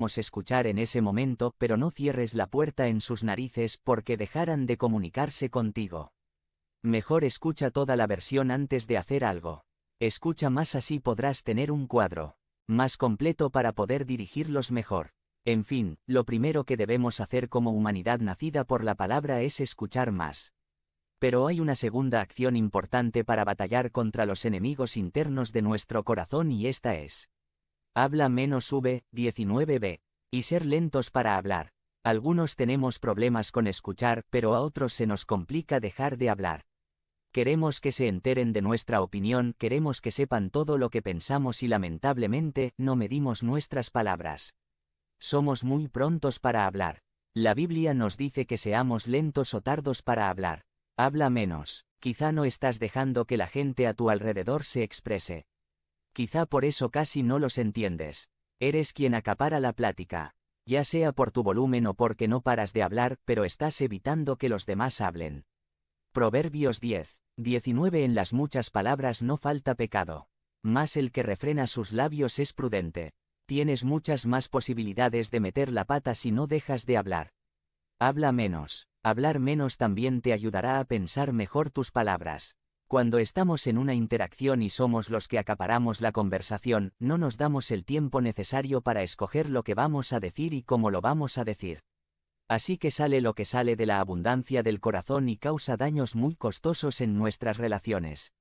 escuchar en ese momento, pero no cierres la puerta en sus narices porque dejarán de comunicarse contigo. Mejor escucha toda la versión antes de hacer algo. Escucha más, así podrás tener un cuadro más completo para poder dirigirlos mejor. En fin, lo primero que debemos hacer como humanidad nacida por la palabra es escuchar más. Pero hay una segunda acción importante para batallar contra los enemigos internos de nuestro corazón, y esta es: habla menos. 19b. Y ser lentos para hablar. Algunos tenemos problemas con escuchar, pero a otros se nos complica dejar de hablar. Queremos que se enteren de nuestra opinión, queremos que sepan todo lo que pensamos y lamentablemente no medimos nuestras palabras. Somos muy prontos para hablar. La Biblia nos dice que seamos lentos o tardos para hablar. Habla menos. Quizá no estás dejando que la gente a tu alrededor se exprese. Quizá por eso casi no los entiendes. Eres quien acapara la plática. Ya sea por tu volumen o porque no paras de hablar, pero estás evitando que los demás hablen. Proverbios 10:19. En las muchas palabras no falta pecado, mas el que refrena sus labios es prudente. Tienes muchas más posibilidades de meter la pata si no dejas de hablar. Habla menos. Hablar menos también te ayudará a pensar mejor tus palabras. Cuando estamos en una interacción y somos los que acaparamos la conversación, no nos damos el tiempo necesario para escoger lo que vamos a decir y cómo lo vamos a decir. Así que sale lo que sale de la abundancia del corazón y causa daños muy costosos en nuestras relaciones.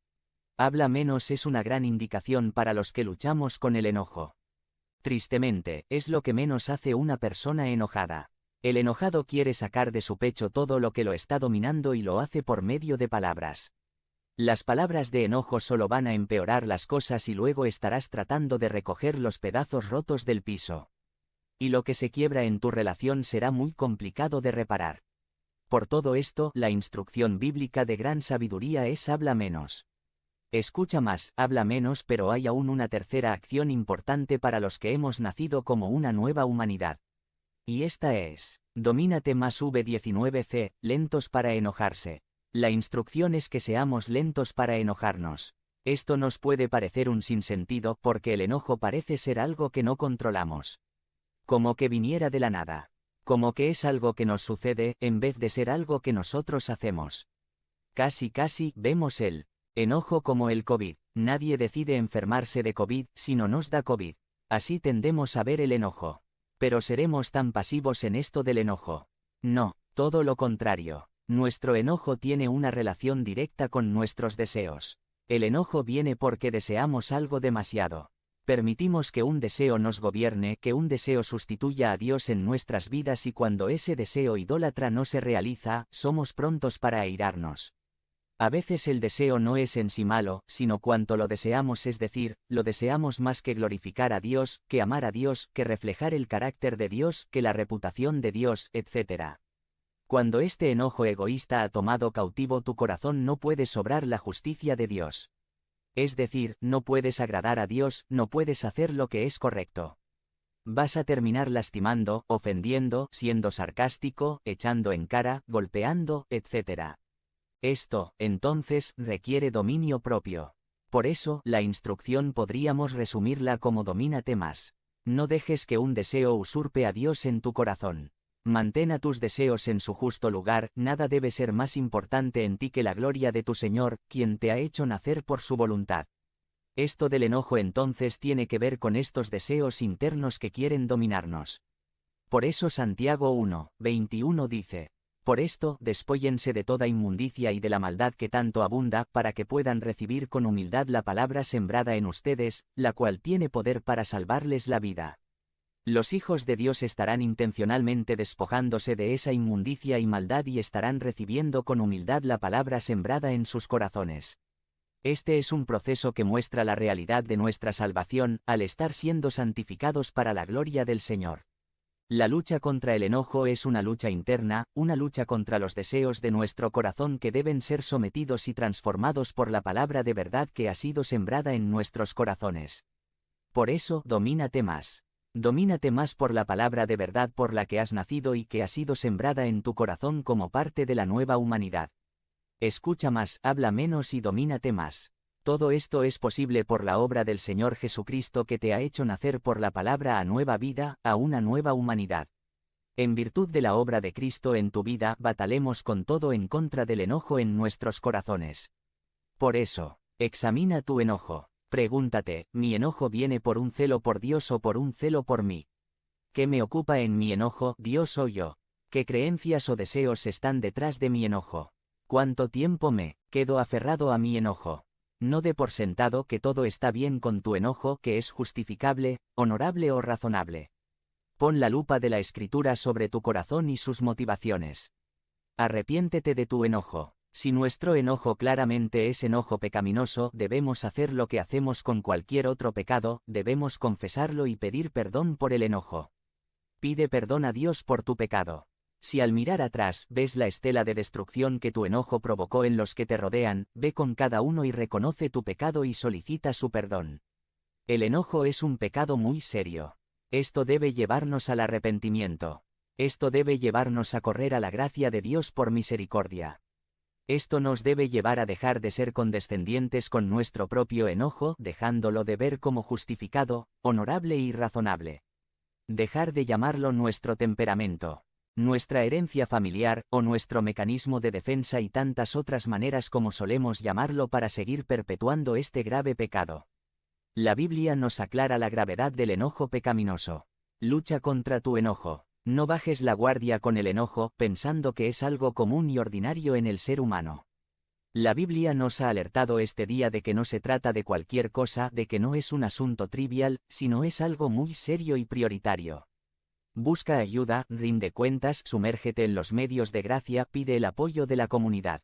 Habla menos es una gran indicación para los que luchamos con el enojo. Tristemente, es lo que menos hace una persona enojada. El enojado quiere sacar de su pecho todo lo que lo está dominando y lo hace por medio de palabras. Las palabras de enojo solo van a empeorar las cosas y luego estarás tratando de recoger los pedazos rotos del piso. Y lo que se quiebra en tu relación será muy complicado de reparar. Por todo esto, la instrucción bíblica de gran sabiduría es: habla menos. Escucha más, habla menos, pero hay aún una tercera acción importante para los que hemos nacido como una nueva humanidad. Y esta es: domínate más. 19c. Lentos para enojarse. La instrucción es que seamos lentos para enojarnos. Esto nos puede parecer un sinsentido porque el enojo parece ser algo que no controlamos. Como que viniera de la nada. Como que es algo que nos sucede en vez de ser algo que nosotros hacemos. Casi vemos el enojo como el COVID. Nadie decide enfermarse de COVID si no nos da COVID. Así tendemos a ver el enojo. Pero ¿seremos tan pasivos en esto del enojo? No, todo lo contrario. Nuestro enojo tiene una relación directa con nuestros deseos. El enojo viene porque deseamos algo demasiado. Permitimos que un deseo nos gobierne, que un deseo sustituya a Dios en nuestras vidas, y cuando ese deseo idólatra no se realiza, somos prontos para airarnos. A veces el deseo no es en sí malo, sino cuanto lo deseamos, es decir, lo deseamos más que glorificar a Dios, que amar a Dios, que reflejar el carácter de Dios, que la reputación de Dios, etc. Cuando este enojo egoísta ha tomado cautivo tu corazón, no puedes obrar la justicia de Dios. Es decir, no puedes agradar a Dios, no puedes hacer lo que es correcto. Vas a terminar lastimando, ofendiendo, siendo sarcástico, echando en cara, golpeando, etc. Esto, entonces, requiere dominio propio. Por eso, la instrucción podríamos resumirla como: domínate más. No dejes que un deseo usurpe a Dios en tu corazón. Mantén a tus deseos en su justo lugar. Nada debe ser más importante en ti que la gloria de tu Señor, quien te ha hecho nacer por su voluntad. Esto del enojo entonces tiene que ver con estos deseos internos que quieren dominarnos. Por eso Santiago 1:21 dice: por esto, despóllense de toda inmundicia y de la maldad que tanto abunda, para que puedan recibir con humildad la palabra sembrada en ustedes, la cual tiene poder para salvarles la vida. Los hijos de Dios estarán intencionalmente despojándose de esa inmundicia y maldad y estarán recibiendo con humildad la palabra sembrada en sus corazones. Este es un proceso que muestra la realidad de nuestra salvación, al estar siendo santificados para la gloria del Señor. La lucha contra el enojo es una lucha interna, una lucha contra los deseos de nuestro corazón que deben ser sometidos y transformados por la palabra de verdad que ha sido sembrada en nuestros corazones. Por eso, domínate más. Domínate más por la palabra de verdad por la que has nacido y que ha sido sembrada en tu corazón como parte de la nueva humanidad. Escucha más, habla menos y domínate más. Todo esto es posible por la obra del Señor Jesucristo que te ha hecho nacer por la palabra a nueva vida, a una nueva humanidad. En virtud de la obra de Cristo en tu vida, batalemos con todo en contra del enojo en nuestros corazones. Por eso, examina tu enojo. Pregúntate, ¿mi enojo viene por un celo por Dios o por un celo por mí? ¿Qué me ocupa en mi enojo, Dios o yo? ¿Qué creencias o deseos están detrás de mi enojo? ¿Cuánto tiempo me quedo aferrado a mi enojo? No dé por sentado que todo está bien con tu enojo, que es justificable, honorable o razonable. Pon la lupa de la Escritura sobre tu corazón y sus motivaciones. Arrepiéntete de tu enojo. Si nuestro enojo claramente es enojo pecaminoso, debemos hacer lo que hacemos con cualquier otro pecado, debemos confesarlo y pedir perdón por el enojo. Pide perdón a Dios por tu pecado. Si al mirar atrás ves la estela de destrucción que tu enojo provocó en los que te rodean, ve con cada uno y reconoce tu pecado y solicita su perdón. El enojo es un pecado muy serio. Esto debe llevarnos al arrepentimiento. Esto debe llevarnos a correr a la gracia de Dios por misericordia. Esto nos debe llevar a dejar de ser condescendientes con nuestro propio enojo, dejándolo de ver como justificado, honorable y razonable. Dejar de llamarlo nuestro temperamento, nuestra herencia familiar, o nuestro mecanismo de defensa y tantas otras maneras como solemos llamarlo para seguir perpetuando este grave pecado. La Biblia nos aclara la gravedad del enojo pecaminoso. Lucha contra tu enojo. No bajes la guardia con el enojo, pensando que es algo común y ordinario en el ser humano. La Biblia nos ha alertado este día de que no se trata de cualquier cosa, de que no es un asunto trivial, sino es algo muy serio y prioritario. Busca ayuda, rinde cuentas, sumérgete en los medios de gracia, pide el apoyo de la comunidad.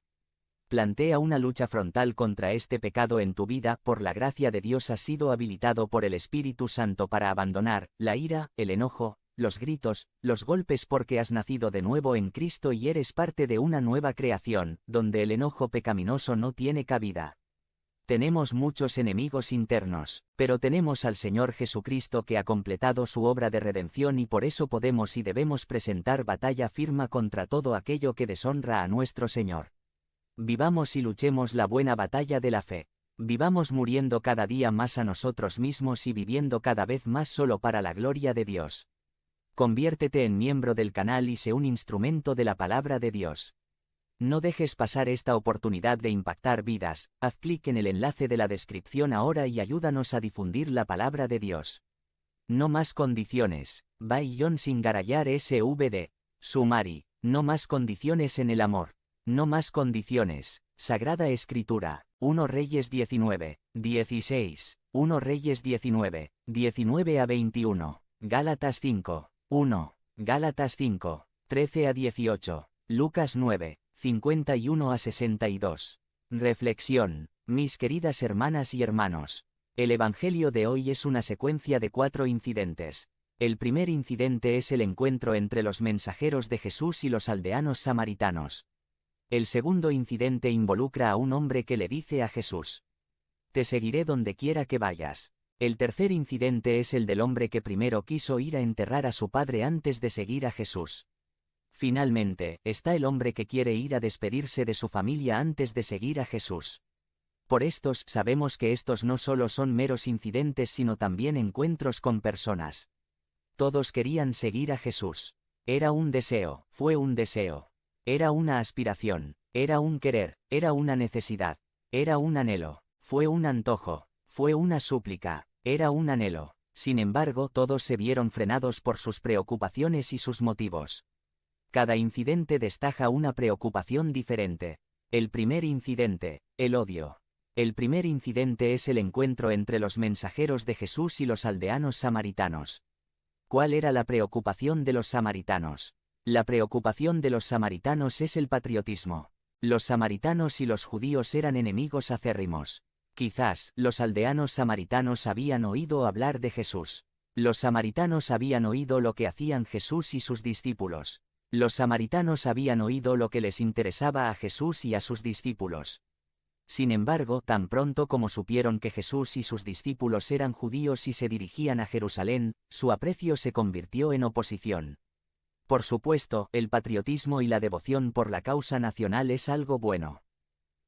Plantea una lucha frontal contra este pecado en tu vida. Por la gracia de Dios has sido habilitado por el Espíritu Santo para abandonar la ira, el enojo, los gritos, los golpes, porque has nacido de nuevo en Cristo y eres parte de una nueva creación, donde el enojo pecaminoso no tiene cabida. Tenemos muchos enemigos internos, pero tenemos al Señor Jesucristo que ha completado su obra de redención y por eso podemos y debemos presentar batalla firme contra todo aquello que deshonra a nuestro Señor. Vivamos y luchemos la buena batalla de la fe. Vivamos muriendo cada día más a nosotros mismos y viviendo cada vez más solo para la gloria de Dios. Conviértete en miembro del canal y sé un instrumento de la palabra de Dios. No dejes pasar esta oportunidad de impactar vidas. Haz clic en el enlace de la descripción ahora y ayúdanos a difundir la palabra de Dios. No más condiciones. By John Singarayar SVD. Sumari. No más condiciones en el amor. No más condiciones. Sagrada Escritura. 1 Reyes 19, 16. 1 Reyes 19, 19 a 21. Gálatas 5. 1. Gálatas 5, 13 a 18. Lucas 9, 51 a 62. Reflexión. Mis queridas hermanas y hermanos. El Evangelio de hoy es una secuencia de 4 incidentes. El primer incidente es el encuentro entre los mensajeros de Jesús y los aldeanos samaritanos. El segundo incidente involucra a un hombre que le dice a Jesús: Te seguiré donde quiera que vayas. El tercer incidente es el del hombre que primero quiso ir a enterrar a su padre antes de seguir a Jesús. Finalmente, está el hombre que quiere ir a despedirse de su familia antes de seguir a Jesús. Por estos, sabemos que estos no solo son meros incidentes sino también encuentros con personas. Todos querían seguir a Jesús. Era un deseo, fue un deseo. Era una aspiración, era un querer, era una necesidad, era un anhelo, fue un antojo, fue una súplica, era un anhelo. Sin embargo, todos se vieron frenados por sus preocupaciones y sus motivos. Cada incidente destaca una preocupación diferente. El primer incidente, el odio. El primer incidente es el encuentro entre los mensajeros de Jesús y los aldeanos samaritanos. ¿Cuál era la preocupación de los samaritanos? La preocupación de los samaritanos es el patriotismo. Los samaritanos y los judíos eran enemigos acérrimos. Quizás, los aldeanos samaritanos habían oído hablar de Jesús. Los samaritanos habían oído lo que hacían Jesús y sus discípulos. Los samaritanos habían oído lo que les interesaba a Jesús y a sus discípulos. Sin embargo, tan pronto como supieron que Jesús y sus discípulos eran judíos y se dirigían a Jerusalén, su aprecio se convirtió en oposición. Por supuesto, el patriotismo y la devoción por la causa nacional es algo bueno.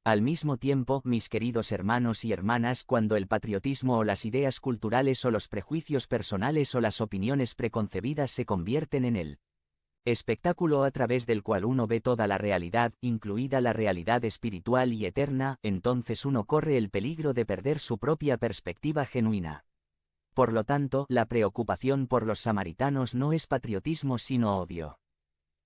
Al mismo tiempo, mis queridos hermanos y hermanas, cuando el patriotismo o las ideas culturales o los prejuicios personales o las opiniones preconcebidas se convierten en el espectáculo a través del cual uno ve toda la realidad, incluida la realidad espiritual y eterna, entonces uno corre el peligro de perder su propia perspectiva genuina. Por lo tanto, la preocupación por los samaritanos no es patriotismo sino odio.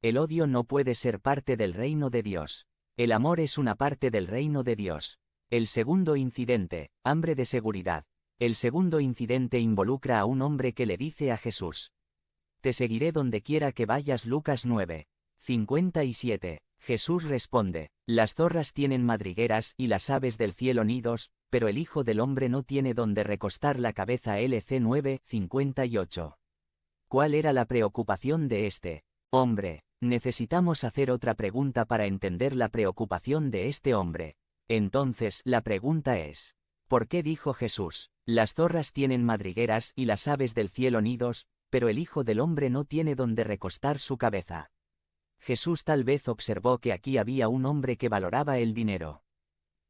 El odio no puede ser parte del reino de Dios. El amor es una parte del reino de Dios. El segundo incidente, hambre de seguridad. El segundo incidente involucra a un hombre que le dice a Jesús: Te seguiré donde quiera que vayas. Lucas 9, 57. Jesús responde: Las zorras tienen madrigueras y las aves del cielo nidos, pero el Hijo del Hombre no tiene donde recostar la cabeza. LC 9, 58. ¿Cuál era la preocupación de este hombre? Necesitamos hacer otra pregunta para entender la preocupación de este hombre. Entonces, la pregunta es: ¿por qué dijo Jesús, las zorras tienen madrigueras y las aves del cielo nidos, pero el Hijo del Hombre no tiene donde recostar su cabeza? Jesús tal vez observó que aquí había un hombre que valoraba el dinero.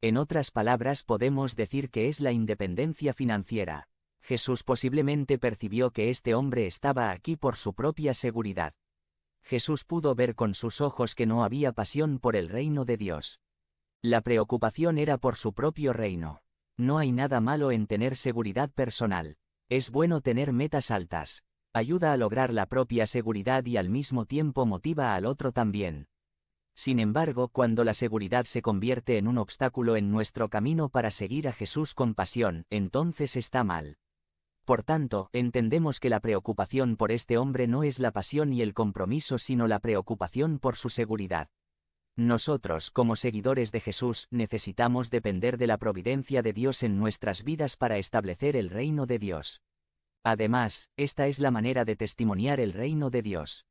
En otras palabras, podemos decir que es la independencia financiera. Jesús posiblemente percibió que este hombre estaba aquí por su propia seguridad. Jesús pudo ver con sus ojos que no había pasión por el reino de Dios. La preocupación era por su propio reino. No hay nada malo en tener seguridad personal. Es bueno tener metas altas. Ayuda a lograr la propia seguridad y al mismo tiempo motiva al otro también. Sin embargo, cuando la seguridad se convierte en un obstáculo en nuestro camino para seguir a Jesús con pasión, entonces está mal. Por tanto, entendemos que la preocupación por este hombre no es la pasión y el compromiso sino la preocupación por su seguridad. Nosotros, como seguidores de Jesús, necesitamos depender de la providencia de Dios en nuestras vidas para establecer el reino de Dios. Además, esta es la manera de testimoniar el reino de Dios.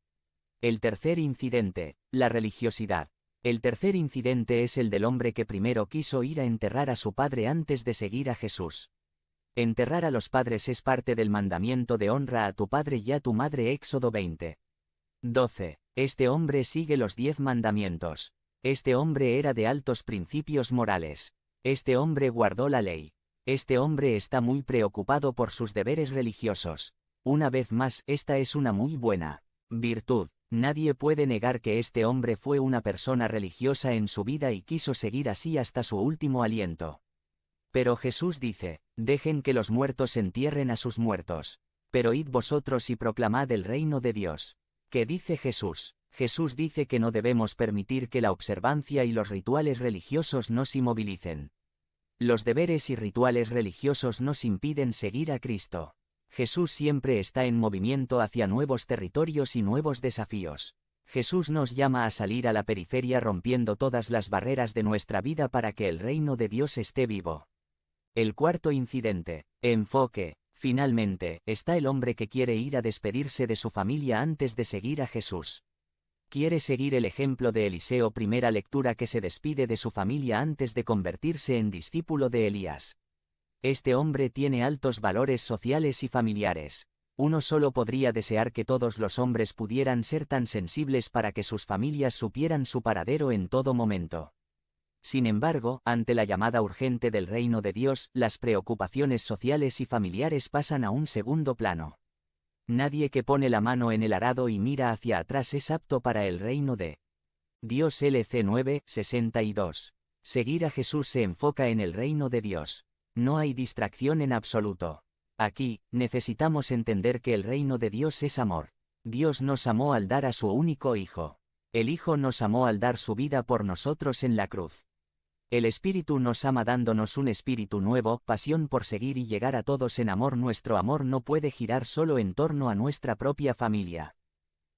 El tercer incidente, la religiosidad. El tercer incidente es el del hombre que primero quiso ir a enterrar a su padre antes de seguir a Jesús. Enterrar a los padres es parte del mandamiento de honra a tu padre y a tu madre. Éxodo 20. 12. Este hombre sigue los 10 mandamientos. Este hombre era de altos principios morales. Este hombre guardó la ley. Este hombre está muy preocupado por sus deberes religiosos. Una vez más, esta es una muy buena virtud. Nadie puede negar que este hombre fue una persona religiosa en su vida y quiso seguir así hasta su último aliento. Pero Jesús dice: dejen que los muertos entierren a sus muertos. Pero id vosotros y proclamad el reino de Dios. ¿Qué dice Jesús? Jesús dice que no debemos permitir que la observancia y los rituales religiosos nos inmovilicen. Los deberes y rituales religiosos nos impiden seguir a Cristo. Jesús siempre está en movimiento hacia nuevos territorios y nuevos desafíos. Jesús nos llama a salir a la periferia rompiendo todas las barreras de nuestra vida para que el reino de Dios esté vivo. El cuarto incidente, enfoque. Finalmente, está el hombre que quiere ir a despedirse de su familia antes de seguir a Jesús. Quiere seguir el ejemplo de Eliseo, primera lectura, que se despide de su familia antes de convertirse en discípulo de Elías. Este hombre tiene altos valores sociales y familiares. Uno solo podría desear que todos los hombres pudieran ser tan sensibles para que sus familias supieran su paradero en todo momento. Sin embargo, ante la llamada urgente del reino de Dios, las preocupaciones sociales y familiares pasan a un segundo plano. Nadie que pone la mano en el arado y mira hacia atrás es apto para el reino de Dios. LC 9, 62. Seguir a Jesús se enfoca en el reino de Dios. No hay distracción en absoluto. Aquí, necesitamos entender que el reino de Dios es amor. Dios nos amó al dar a su único Hijo. El Hijo nos amó al dar su vida por nosotros en la cruz. El Espíritu nos ama dándonos un espíritu nuevo, pasión por seguir y llegar a todos en amor. Nuestro amor no puede girar solo en torno a nuestra propia familia.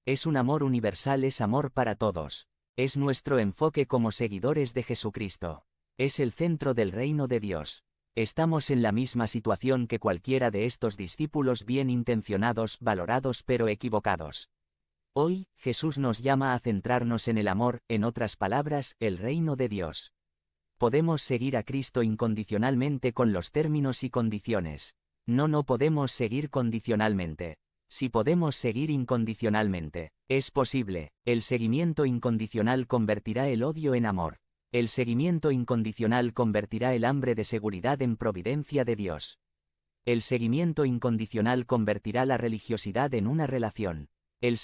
Es un amor universal, es amor para todos. Es nuestro enfoque como seguidores de Jesucristo. Es el centro del reino de Dios. Estamos en la misma situación que cualquiera de estos discípulos bien intencionados, valorados pero equivocados. Hoy, Jesús nos llama a centrarnos en el amor, en otras palabras, el reino de Dios. Podemos seguir a Cristo incondicionalmente con los términos y condiciones. No podemos seguir condicionalmente. Si podemos seguir incondicionalmente, es posible. El seguimiento incondicional convertirá el odio en amor. El seguimiento incondicional convertirá el hambre de seguridad en providencia de Dios. El seguimiento incondicional convertirá la religiosidad en una relación.